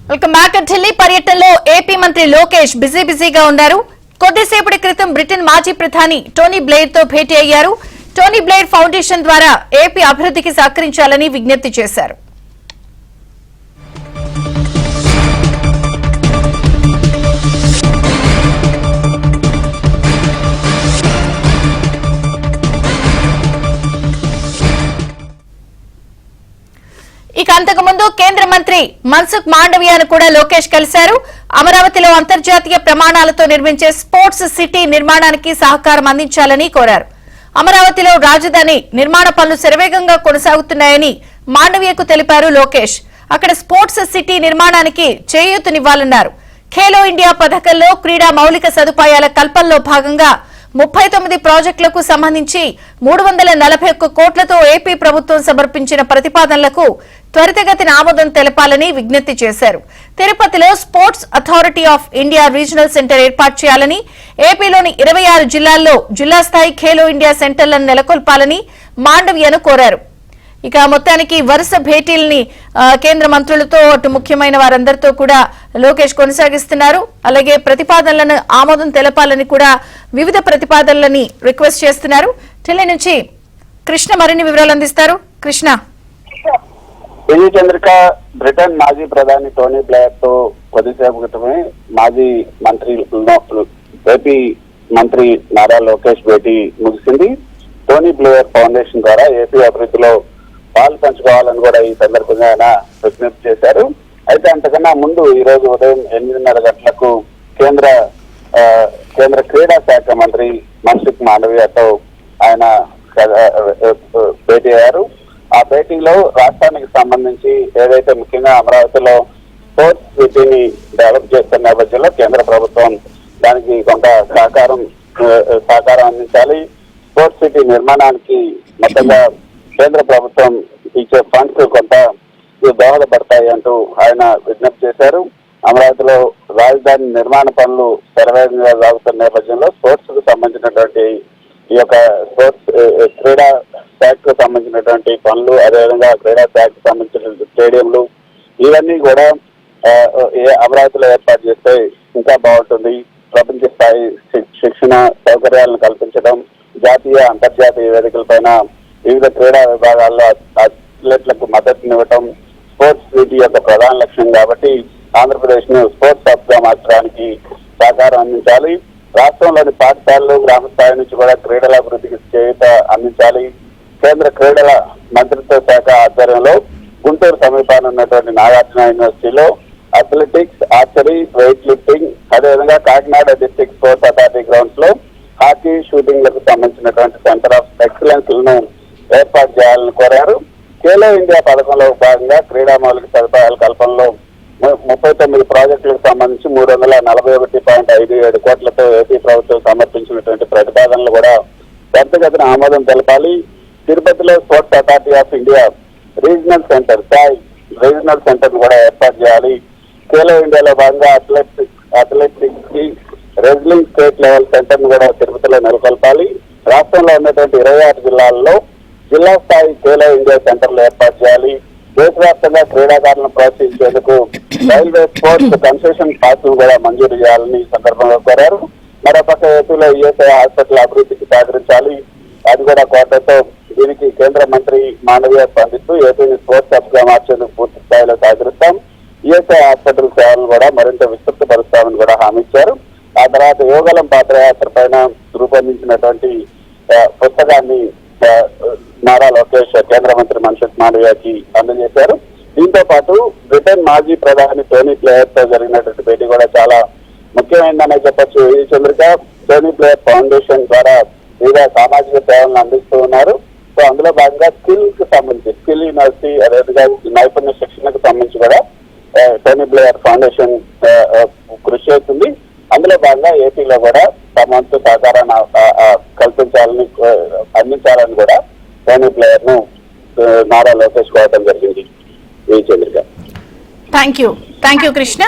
Welcome back. Delhi పర్యటనలో AP మంత్రి లోకేష్ బిజీగా ఉన్నారు. కొద్దిసేపటి క్రితం బ్రిటన్ మాజీ ప్రధాని టోనీ బ్లెయిర్ తో భేటీ అయ్యారు. టోనీ బ్లెయిర్ ఫౌండేషన్ ద్వారా ఏపీ అభివృద్ధికి సహకరించాలని విజ్ఞప్తి చేశారు. ఇక అంతకుముందు కేంద్ర మంత్రి మన్సుఖ్ మాండవియాను కూడా లోకేష్ కలిశారు. అమరావతిలో అంతర్జాతీయ ప్రమాణాలతో నిర్మించే స్పోర్ట్స్ సిటీ నిర్మాణానికి సహకారం అందించాలని కోరారు. అమరావతిలో రాజధాని నిర్మాణ పనులు శరవేగంగా కొనసాగుతున్నాయని మాండవియకు తెలిపారు లోకేష్. అక్కడ స్పోర్ట్స్ సిటీ నిర్మాణానికి చేయూతనివ్వాలన్నారు. ఖేలో ఇండియా పథకంలో క్రీడా మౌలిక సదుపాయాల కల్పనలో భాగంగా 39 ప్రాజెక్టులకు సంబంధించి 341 కోట్లతో ఏపీ ప్రభుత్వం సమర్పించిన ప్రతిపాదనలకు త్వరితగతిన ఆమోదం తెలపాలని విజ్ఞప్తి చేశారు. తిరుపతిలో sports authority of India regional centre ఏర్పాటు చేయాలని, ఏపీలోని 26 జిల్లాల్లో జిల్లా స్థాయి ఖేలో ఇండియా సెంటర్లను నెలకొల్పాలని మాండవియను కోరారు. ఇక మొత్తానికి వరుస భేటీల్ని కేంద్ర మంత్రులతో అటు ముఖ్యమైన వారందరితో కూడా లోకేష్ కొనసాగిస్తున్నారు. అలాగే ప్రతిపాదనలను ఆమోదం తెలపాలని కూడా వివిధ ప్రతిపాదనలని రిక్వెస్ట్ చేస్తున్నారు. ఢిల్లీ నుంచి కృష్ణ మరిన్ని వివరాలు అందిస్తారు. కృష్ణ. చంద్రిక, బ్రిటన్ మాజీ ప్రధాని టోనీ బ్లెయిర్ తో కొద్దిసేపు క్రితమే మాజీ మంత్రి ఏపీ మంత్రి నారా లోకేష్ భేటీ ముగిసింది. టోనీ బ్లెయిర్ ఫౌండేషన్ ద్వారా ఏపీ అభివృద్ధిలో పాలు పంచుకోవాలని కూడా ఈ సందర్భంగా ఆయన విజ్ఞప్తి చేశారు. అయితే అంతకన్నా ముందు ఈ రోజు ఉదయం 8:30 గంటలకు కేంద్ర క్రీడా శాఖ మంత్రి మన్సుఖ్ మాండవియాతో ఆయన భేటీ అయ్యారు. ఆ భేటీలో రాష్ట్రానికి సంబంధించి ఏదైతే ముఖ్యంగా అమరావతిలో స్పోర్ట్స్ సిటీని డెవలప్ చేస్తున్న నేపథ్యంలో కేంద్ర ప్రభుత్వం దానికి కొంత సహకారం అందించాలి. స్పోర్ట్స్ సిటీ నిర్మాణానికి మొత్తంగా కేంద్ర ప్రభుత్వం ఇచ్చే ఫండ్స్ కొంత దోహదపడతాయి అంటూ ఆయన విజ్ఞప్తి చేశారు. అమరావతిలో రాజధాని నిర్మాణ పనులు శరవేగంగా సాగుతున్న నేపథ్యంలో స్పోర్ట్స్ కు సంబంధించినటువంటి ఈ యొక్క స్పోర్ట్స్ క్రీడా శాఖకు సంబంధించినటువంటి పనులు, అదేవిధంగా క్రీడా శాఖకు సంబంధించిన స్టేడియంలు ఇవన్నీ కూడా అమరావతిలో ఏర్పాటు చేస్తే ఇంకా బాగుంటుంది. ప్రపంచ స్థాయి శిక్షణ సౌకర్యాలను కల్పించడం, జాతీయ అంతర్జాతీయ వేదికలపైన వివిధ క్రీడా విభాగాల్లో అథ్లెట్లకు మద్దతునివ్వటం స్పోర్ట్స్ సిటీ యొక్క ప్రధాన లక్ష్యం కాబట్టి ఆంధ్రప్రదేశ్ ను స్పోర్ట్స్ హబ్ గా మార్చడానికి సహకారం అందించాలి. రాష్ట్రంలోని పాఠశాలలు, గ్రామ స్థాయి నుంచి కూడా క్రీడల అభివృద్ధికి చేయూత అందించాలి. కేంద్ర క్రీడల మంత్రిత్వ శాఖ ఆధ్వర్యంలో గుంటూరు సమీపాన ఉన్నటువంటి నాగార్జున యూనివర్సిటీలో అథ్లెటిక్స్, ఆర్చరీ, వెయిట్ లిఫ్టింగ్, అదేవిధంగా Kakinada district sports authority grounds లో హాకీ, షూటింగ్ లకు సంబంధించినటువంటి సెంటర్ ఆఫ్ ఎక్సలెన్స్ లను ఏర్పాటు చేయాలని కోరారు. ఖేలో ఇండియా పథకంలో భాగంగా క్రీడా మౌలిక సదుపాయాల కల్పనలో 39 ప్రాజెక్టులకు సంబంధించి 341.57 కోట్లతో ఏపీ ప్రభుత్వం సమర్పించినటువంటి ప్రతిపాదనలు కూడా త్వరితగతిన ఆమోదం తెలపాలి. తిరుపతిలో sports authority of India regional centre కూడా ఏర్పాటు చేయాలి. ఖేలో ఇండియాలో భాగంగా అథ్లెటిక్స్ కి రెజ్లింగ్ స్టేట్ లెవెల్ సెంటర్ ను కూడా తిరుపతిలో నెలకొల్పాలి. రాష్ట్రంలో ఉన్నటువంటి 26 జిల్లాల్లో జిల్లా స్థాయి ఖేలో ఇండియా సెంటర్లు ఏర్పాటు చేయాలి. దేశవ్యాప్తంగా క్రీడాకారులను ప్రోత్సహించేందుకు రైల్వే స్పోర్ట్స్ కన్సెషన్ పాస్లు కూడా మంజూరు చేయాలని ఈ సందర్భంగా కోరారు. మరోపక్క ఏపీలో ఈఎస్ఐ హాస్పిటల్ అభివృద్ధికి సహకరించాలి. అది కూడా కోటతో దీనికి కేంద్ర మంత్రి మాండవియా స్పందిస్తూ ఏపీని స్పోర్ట్స్ హబ్ గా మార్చేందుకు పూర్తి స్థాయిలో సహకరిస్తాం. ఈఎస్ఐ హాస్పిటల్ సేవలను కూడా మరింత విస్తృతపరుస్తామని కూడా హామీ ఇచ్చారు. ఆ తర్వాత యోగలం పాదయాత్ర పైన రూపొందించినటువంటి పుస్తకాన్ని నారా లోకేష్ కేంద్ర మంత్రి మన్సుఖ్ మాండవియాకి అందజేశారు. దీంతో పాటు బ్రిటన్ మాజీ ప్రధాని టోనీ బ్లెయిర్ తో జరిగినటువంటి భేటీ కూడా చాలా ముఖ్యమైనదనే చెప్పొచ్చు. ఈ చంద్రిక, టోనీ బ్లెయిర్ ఫౌండేషన్ ద్వారా వివిధ సామాజిక సేవలను అందిస్తూ ఉన్నారు. సో అందులో భాగంగా స్కిల్ యూనివర్సిటీ, అదేవిధంగా నైపుణ్య శిక్షణకు సంబంధించి కూడా టోనీ బ్లెయిర్ ఫౌండేషన్ కృషి చేస్తుంది. అందులో భాగంగా ఏపీలో కూడా తమ వంతు సహకారాన్ని అందించాలని కూడా టోనీ బ్లెయిర్ ను నారా లోకేష్ కోరడం జరిగింది. ఈ చంద్రిక. Thank you Krishna.